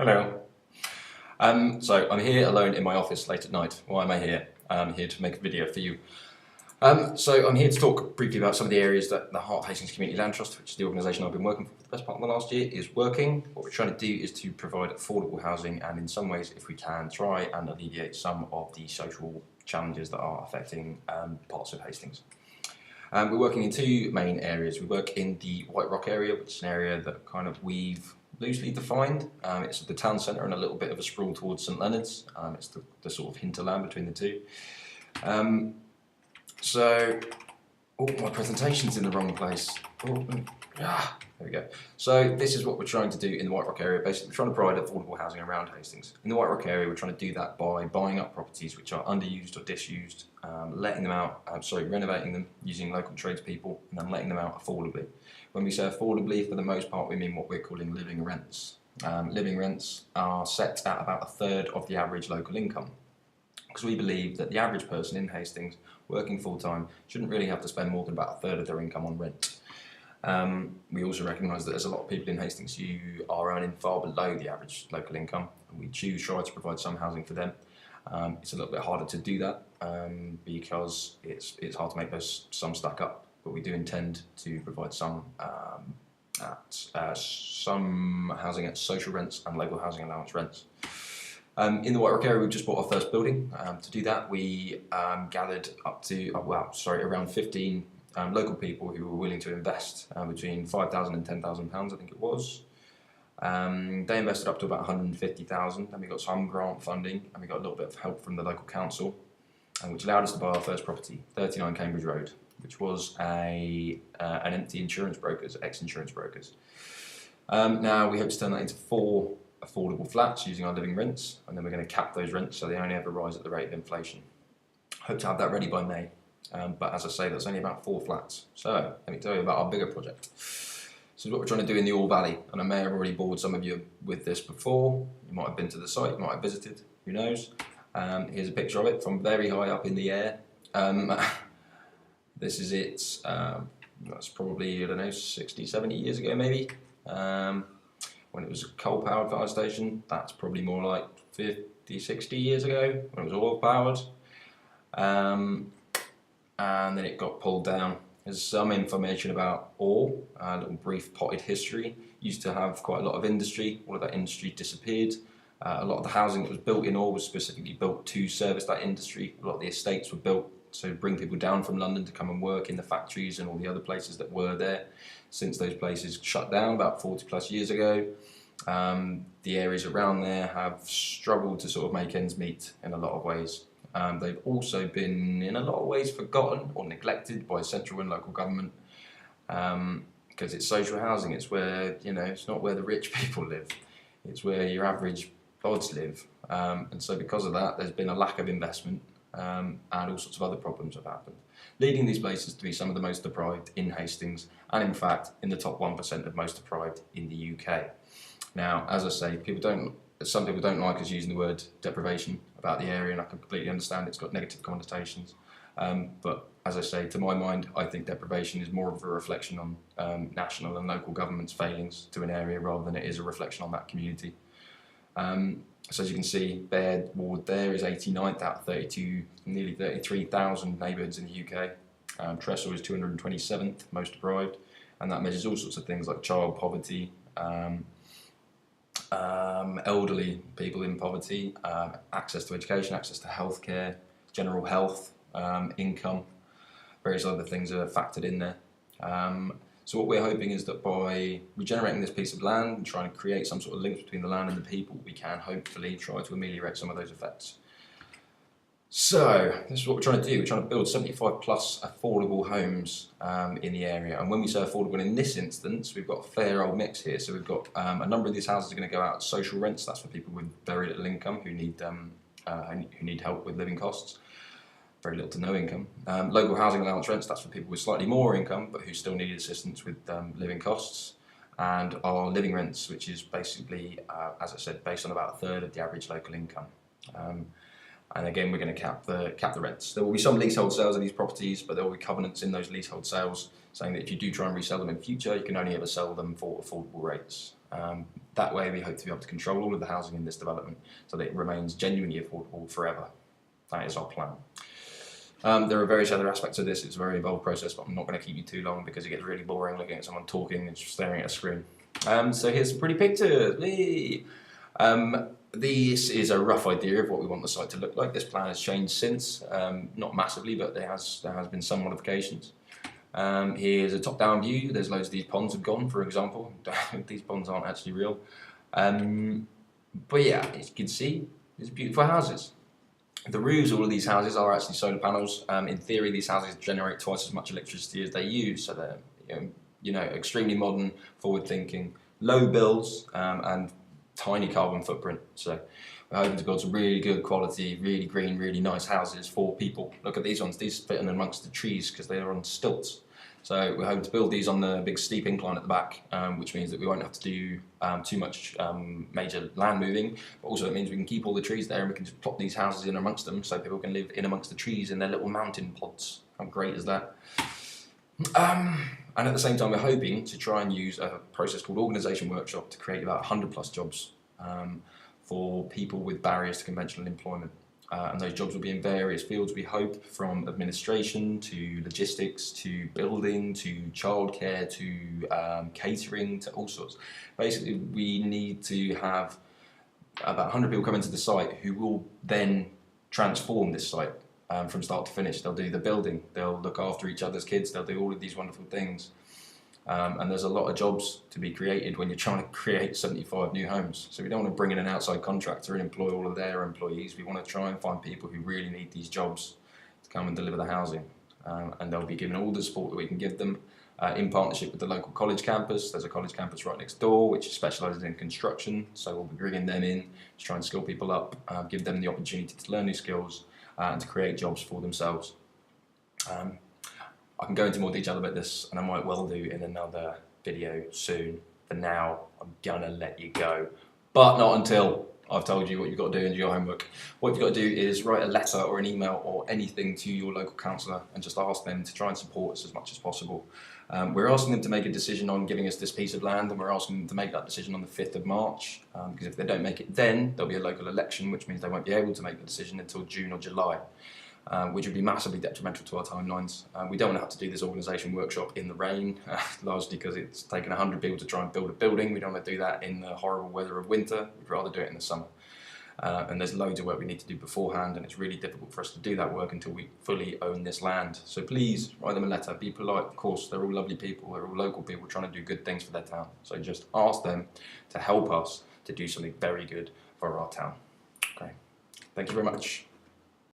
Hello. So I'm here alone in my office late at night. Why am I here? I'm here to make a video for you. So I'm here to talk briefly about some of the areas that the Hastings Community Land Trust, which is the organisation I've been working for the best part of the last year, is working. What we're trying to do is to provide affordable housing and in some ways, if we can, try and alleviate some of the social challenges that are affecting parts of Hastings. We're working in two main areas. We work in the White Rock area, which is an area that kind of we've loosely defined. It's the town centre and a little bit of a sprawl towards St Leonard's. It's the sort of hinterland between the two. My presentation's in the wrong place. There we go. So this is what we're trying to do in the White Rock area. Basically, we're trying to provide affordable housing around Hastings. In the White Rock area, we're trying to do that by buying up properties which are underused or disused, letting them out, renovating them using local tradespeople, and then letting them out affordably. When we say affordably, for the most part, we mean what we're calling living rents. Living rents are set at about a third of the average local income, because we believe that the average person in Hastings working full-time shouldn't really have to spend more than about a third of their income on rent. We also recognise that there's a lot of people in Hastings who are earning far below the average local income, and we try to provide some housing for them. It's a little bit harder to do that because it's hard to make those sums stack up, but we do intend to provide some housing at social rents and local housing allowance rents. In the White Rock area, we've just bought our first building. To do that, we gathered up to around 15 local people who were willing to invest between £5,000 and £10,000, I think it was. They invested up to about £150,000, and we got some grant funding, and we got a little bit of help from the local council, which allowed us to buy our first property, 39 Cambridge Road, which was an empty insurance brokers, ex-insurance brokers. Now we hope to turn that into 4 affordable flats using our living rents, and then we're going to cap those rents so they only ever rise at the rate of inflation. Hope to have that ready by May, but as I say, that's only about 4 flats. So let me tell you about our bigger project. This is what we're trying to do in the All Valley, and I may have already bored some of you with this before. You might have been to the site, you might have visited, who knows. Here's a picture of it from very high up in the air. This is it. That's probably, I don't know, 60, 70 years ago maybe. When it was a coal-powered fire station. That's probably more like 50, 60 years ago when it was oil-powered. And then it got pulled down. There's some information about ore, a little brief potted history. Used to have quite a lot of industry. All of that industry disappeared. A lot of the housing that was built in ore was specifically built to service that industry. A lot of the estates were built to bring people down from London to come and work in the factories and all the other places that were there. Since those places shut down about 40 plus years ago, the areas around there have struggled to sort of make ends meet in a lot of ways. They've also been in a lot of ways forgotten or neglected by central and local government, because it's social housing. It's where, it's not where the rich people live, it's where your average odds live, and so because of that there's been a lack of investment, and all sorts of other problems have happened, leading these places to be some of the most deprived in Hastings, and in fact in the top 1% of most deprived in the UK. Now, as I say, some people don't like us using the word deprivation about the area, and I can completely understand it's got negative connotations. But as I say, to my mind, I think deprivation is more of a reflection on national and local government's failings to an area rather than it is a reflection on that community. So as you can see, Baird Ward there is 89th out of 32, nearly 33,000 neighbourhoods in the UK. Trestle is 227th, most deprived, and that measures all sorts of things like child poverty, elderly people in poverty, access to education, access to healthcare, general health, income, various other things are factored in there. So what we're hoping is that by regenerating this piece of land and trying to create some sort of links between the land and the people, we can hopefully try to ameliorate some of those effects. So this is what we're trying to do. We're trying to build 75 plus affordable homes in the area, and when we say affordable in this instance, we've got a fair old mix here. So we've got a number of these houses are going to go out at social rents. That's for people with very little income who need help with living costs. Very little to no income. Local housing allowance rents, that's for people with slightly more income but who still need assistance with living costs. And our living rents, which is basically, as I said, based on about a third of the average local income. And again, we're going to cap the rents. There will be some leasehold sales of these properties, but there will be covenants in those leasehold sales saying that if you do try and resell them in future, you can only ever sell them for affordable rates. That way we hope to be able to control all of the housing in this development so that it remains genuinely affordable forever. That is our plan. There are various other aspects of this. It's a very involved process, but I'm not going to keep you too long because it gets really boring looking at someone talking and staring at a screen. So here's some pretty pictures. This is a rough idea of what we want the site to look like. This plan has changed since, not massively, but there has been some modifications. Here's a top-down view. There's loads of these ponds have gone, for example. These ponds aren't actually real. But yeah, as you can see, these are beautiful houses. The roofs of all of these houses are actually solar panels. In theory, these houses generate twice as much electricity as they use, so they're extremely modern, forward-thinking, low bills, and tiny carbon footprint. So we're hoping to build some really good quality, really green, really nice houses for people. Look at these ones. These fit in amongst the trees because they are on stilts. So we're hoping to build these on the big steep incline at the back, which means that we won't have to do too much major land moving, but also it means we can keep all the trees there and we can just plop these houses in amongst them so people can live in amongst the trees in their little mountain pods. How great is that? And at the same time, we're hoping to try and use a process called Organisation Workshop to create about 100 plus jobs for people with barriers to conventional employment. And those jobs will be in various fields, we hope, from administration to logistics to building to childcare to catering to all sorts. Basically, we need to have about 100 people come into the site who will then transform this site from start to finish. They'll do the building, they'll look after each other's kids, they'll do all of these wonderful things. And there's a lot of jobs to be created when you're trying to create 75 new homes. So we don't want to bring in an outside contractor and employ all of their employees. We want to try and find people who really need these jobs to come and deliver the housing. And they'll be given all the support that we can give them in partnership with the local college campus. There's a college campus right next door which specialises in construction. So we'll be bringing them in to try and skill people up, give them the opportunity to learn new skills and to create jobs for themselves. I can go into more detail about this, and I might well do in another video soon. For now, I'm gonna let you go, but not until I've told you what you've got to do and do your homework. What you've got to do is write a letter or an email or anything to your local councillor and just ask them to try and support us as much as possible. We're asking them to make a decision on giving us this piece of land, and we're asking them to make that decision on the 5th of March, because if they don't make it then, there'll be a local election, which means they won't be able to make the decision until June or July. Which would be massively detrimental to our timelines. We don't want to have to do this organisation workshop in the rain, largely because it's taken 100 people to try and build a building. We don't want to do that in the horrible weather of winter. We'd rather do it in the summer. And there's loads of work we need to do beforehand, and it's really difficult for us to do that work until we fully own this land. So please write them a letter, be polite. Of course, they're all lovely people, they're all local people trying to do good things for their town. So just ask them to help us to do something very good for our town. Okay, thank you very much.